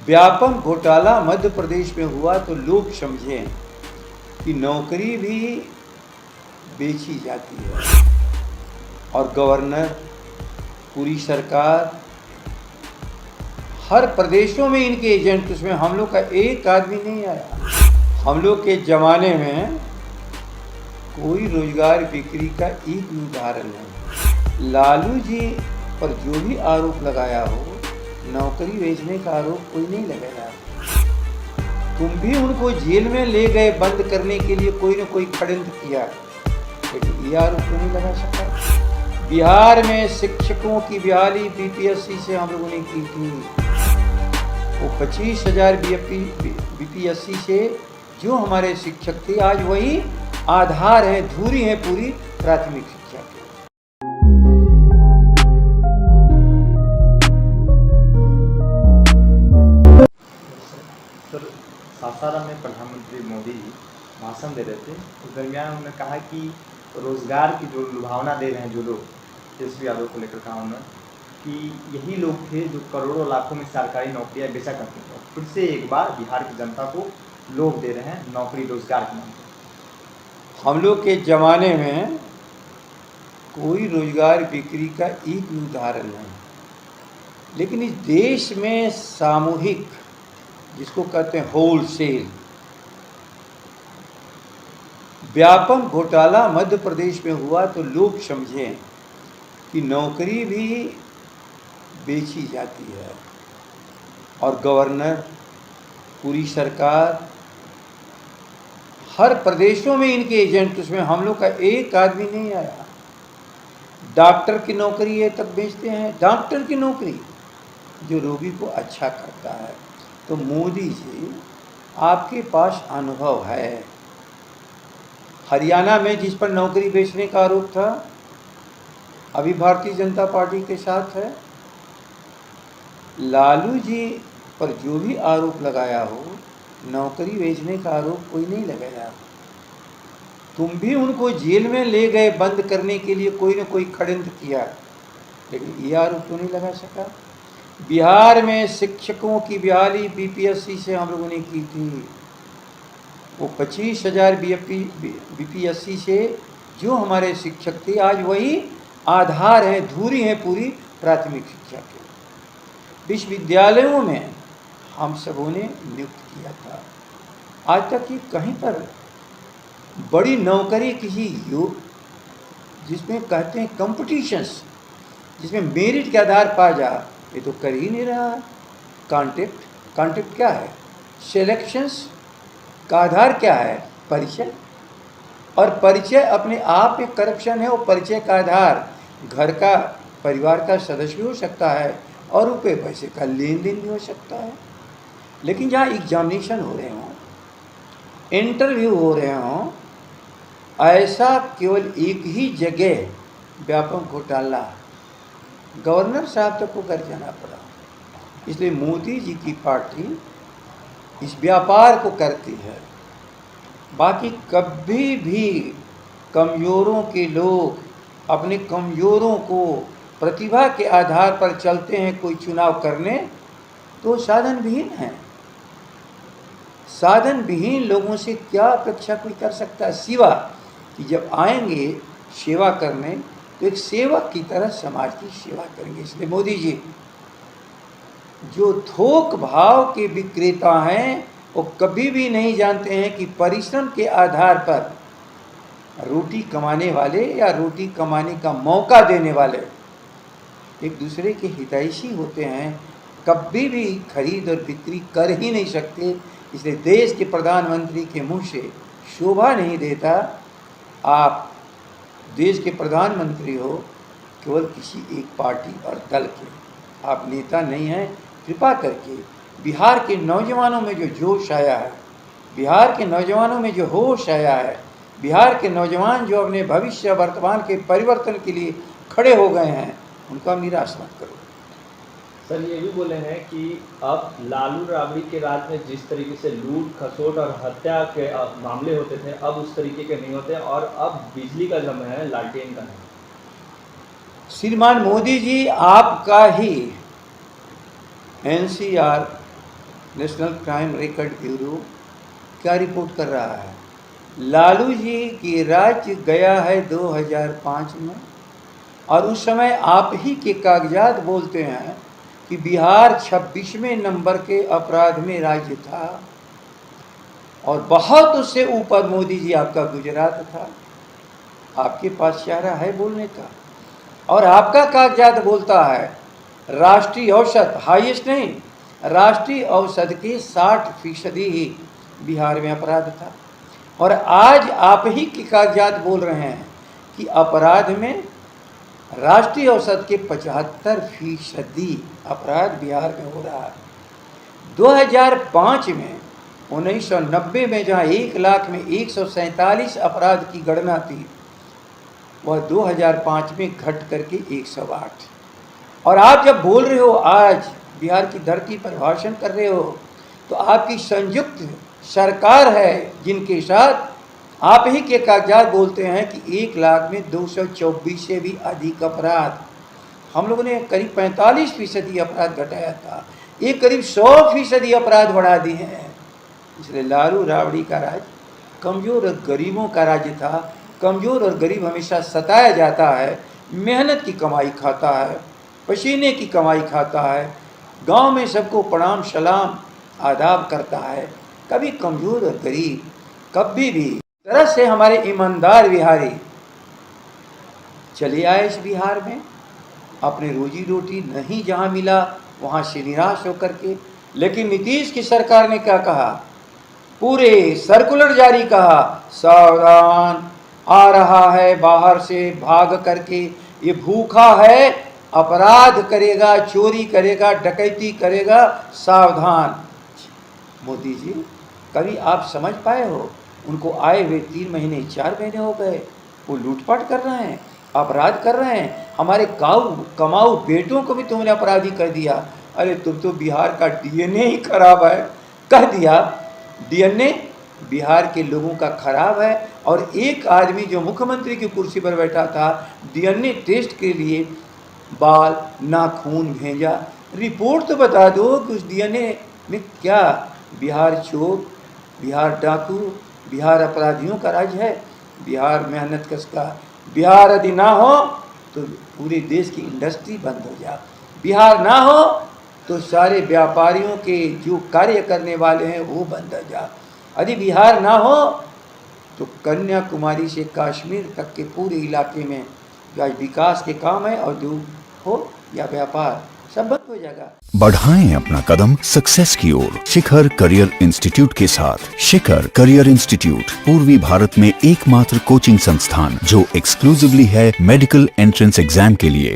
व्यापक घोटाला मध्य प्रदेश में हुआ तो लोग समझें कि नौकरी भी बेची जाती है और गवर्नर, पूरी सरकार, हर प्रदेशों में इनके एजेंट, उसमें हम लोग का एक आदमी नहीं आया। हम लोग के ज़माने में कोई रोजगार बिक्री का एक उदाहरण नहीं। लालू जी पर जो भी आरोप लगाया हो, नौकरी बेचने का आरोप कोई नहीं लगाया। तुम भी उनको जेल में ले गए बंद करने के लिए, कोई न कोई षड्यंत्र किया, लेकिन ये आरोप क्यों नहीं लगा सका। बिहार में शिक्षकों की बहाली बीपीएससी से हम लोगों ने की थी। वो 25,000 बीपीएससी से जो हमारे शिक्षक थे, आज वही आधार है, धुरी है पूरी प्राथमिक शिक्षा की। सर, सासाराम में प्रधानमंत्री मोदी जी भाषण दे रहे थे, उस दरमियान उन्होंने कहा कि रोजगार की जो लुभावना दे रहे हैं जो लोग, तेजस्वी यादव को लेकर कहा उन्होंने कि यही लोग थे जो करोड़ों लाखों में सरकारी नौकरियां बेचा करते थे। फिर से एक बार बिहार की जनता को लोग दे रहे हैं नौकरी रोजगार के नाम पर। हम लोग के ज़माने में कोई रोजगार बिक्री का एक उदाहरण नहीं, लेकिन इस देश में सामूहिक, जिसको कहते हैं होलसेल, व्यापक घोटाला मध्य प्रदेश में हुआ तो लोग समझें कि नौकरी भी बेची जाती है और गवर्नर, पूरी सरकार, हर प्रदेशों में इनके एजेंट, उसमें हम लोग का एक आदमी नहीं आया। डॉक्टर की नौकरी है तब बेचते हैं, डॉक्टर की नौकरी जो रोगी को अच्छा करता है। तो मोदी जी, आपके पास अनुभव है। हरियाणा में जिस पर नौकरी बेचने का आरोप था, अभी भारतीय जनता पार्टी के साथ है। लालू जी पर जो भी आरोप लगाया हो, नौकरी बेचने का आरोप कोई नहीं लगाया। तुम भी उनको जेल में ले गए बंद करने के लिए, कोई न कोई षड्यंत्र किया, लेकिन ये आरोप क्यों नहीं लगा सका। बिहार में शिक्षकों की बहाली बीपीएससी से हम लोगों ने की थी। वो 25,000 बीपीएससी से जो हमारे शिक्षक थे, आज वही आधार है, धुरी है पूरी प्राथमिक शिक्षा के। विश्वविद्यालयों में हम सबों ने नियुक्त किया था। आज तक कि कहीं पर बड़ी नौकरी किसी योग, जिसमें कहते हैं कंपटीशंस, जिसमें मेरिट के आधार पा जा, ये तो कर ही नहीं रहा। कॉन्टेक्ट क्या है? सिलेक्शंस का आधार क्या है? परिचय। और परिचय अपने आप में करप्शन है। वो परिचय का आधार घर का, परिवार का सदस्य भी हो सकता है और रुपये पैसे का लेन देन भी हो सकता है। लेकिन जहाँ एग्जामिनेशन हो रहे हों, इंटरव्यू हो रहे हों, ऐसा केवल एक ही जगह व्यापक घोटाला, गवर्नर साहब तक को कर जाना पड़ा। इसलिए मोदी जी की पार्टी इस व्यापार को करती है। बाकी कभी भी कमज़ोरों के लोग अपने कमज़ोरों को प्रतिभा के आधार पर चलते हैं कोई चुनाव करने, तो साधन विहीन है। साधन विहीन लोगों से क्या अपेक्षा कोई कर सकता है, सिवा कि जब आएंगे सेवा करने तो एक सेवक की तरह समाज की सेवा करेंगे। इसलिए मोदी जी जो थोक भाव के विक्रेता हैं, वो कभी भी नहीं जानते हैं कि परिश्रम के आधार पर रोटी कमाने वाले या रोटी कमाने का मौका देने वाले एक दूसरे के हितैषी होते हैं, कभी भी खरीद और बिक्री कर ही नहीं सकते। इसलिए देश के प्रधानमंत्री के मुंह से शोभा नहीं देता आप देश के प्रधानमंत्री हो केवल किसी एक पार्टी और दल के, आप नेता नहीं हैं। कृपा करके बिहार के नौजवानों में जो जोश आया है, बिहार के नौजवानों में जो होश आया है, बिहार के नौजवान जो अपने भविष्य वर्तमान के परिवर्तन के लिए खड़े हो गए हैं, उनका निराश मत करो। सर, ये भी बोले हैं कि अब लालू राबड़ी के राज में जिस तरीके से लूट खसोट और हत्या के मामले होते थे, अब उस तरीके के नहीं होते और अब बिजली का समय है, लालटेन का नहीं। श्रीमान मोदी जी, आपका ही NCR national crime record bureau क्या रिपोर्ट कर रहा है? लालू जी की राज्य गया है 2005 में, और उस समय आप ही के कागजात बोलते हैं कि बिहार 26वें नंबर के अपराध में राज्य था, और बहुत उससे ऊपर मोदी जी आपका गुजरात था। आपके पास चारा है बोलने का, और आपका कागजात बोलता है राष्ट्रीय औसत, हाईएस्ट नहीं, राष्ट्रीय औसत के 60% ही बिहार में अपराध था। और आज आप ही के कागजात बोल रहे हैं कि अपराध में राष्ट्रीय औसत के 75% अपराध बिहार में हो रहा है। 2005 में 1990 में जहाँ 1 लाख में 147 अपराध की गणना थी, वह 2005 में घट करके 108। और आप जब बोल रहे हो आज बिहार की धरती पर भाषण कर रहे हो, तो आपकी संयुक्त सरकार है जिनके साथ आप ही के कागजात बोलते हैं कि 1 लाख में 224 से भी अधिक अपराध। हम लोगों ने करीब 45% अपराध घटाया था, ये करीब 100% अपराध बढ़ा दिए हैं। इसलिए लालू राबड़ी का राज कमज़ोर और गरीबों का राज्य था। कमज़ोर और गरीब हमेशा सताया जाता है, मेहनत की कमाई खाता है, पसीने की कमाई खाता है, गांव में सबको प्रणाम सलाम आदाब करता है। कभी कमज़ोर और गरीब कभी भी तरह से हमारे ईमानदार बिहारी चले आए इस बिहार में, अपने रोजी रोटी नहीं जहाँ मिला वहाँ से निराश होकर के। लेकिन नीतीश की सरकार ने क्या कहा? पूरे सर्कुलर जारी कहा, सावधान, आ रहा है बाहर से भाग करके, ये भूखा है, अपराध करेगा, चोरी करेगा, डकैती करेगा, सावधान। मोदी जी, कभी आप समझ पाए हो? उनको आए हुए 3 महीने 4 महीने हो गए, वो लूटपाट कर रहे हैं, अपराध कर रहे हैं। हमारे कमाऊ बेटों को भी तुमने अपराधी कर दिया। अरे तुम तो बिहार का डीएनए ही खराब है, कह दिया। डीएनए बिहार के लोगों का खराब है। और एक आदमी जो मुख्यमंत्री की कुर्सी पर बैठा था, डीएनए टेस्ट के लिए बाल नाखून भेजा। रिपोर्ट तो बता दो कि उस डीएनए में क्या बिहार चोर, बिहार डाकू, बिहार अपराधियों का राज्य है? बिहार मेहनत कश का। बिहार यदि ना हो तो पूरे देश की इंडस्ट्री बंद हो जाए। बिहार ना हो तो सारे व्यापारियों के जो कार्य करने वाले हैं वो बंद हो जाए। यदि बिहार ना हो तो कन्याकुमारी से कश्मीर तक के पूरे इलाके में जो आज विकास के काम है, और जो हो या व्यापार, सब बंद हो जाएगा। बढ़ाएं अपना कदम सक्सेस की ओर शिखर करियर इंस्टीट्यूट के साथ। शिखर करियर इंस्टीट्यूट पूर्वी भारत में एकमात्र कोचिंग संस्थान जो एक्सक्लूसिवली है मेडिकल एंट्रेंस एग्जाम के लिए।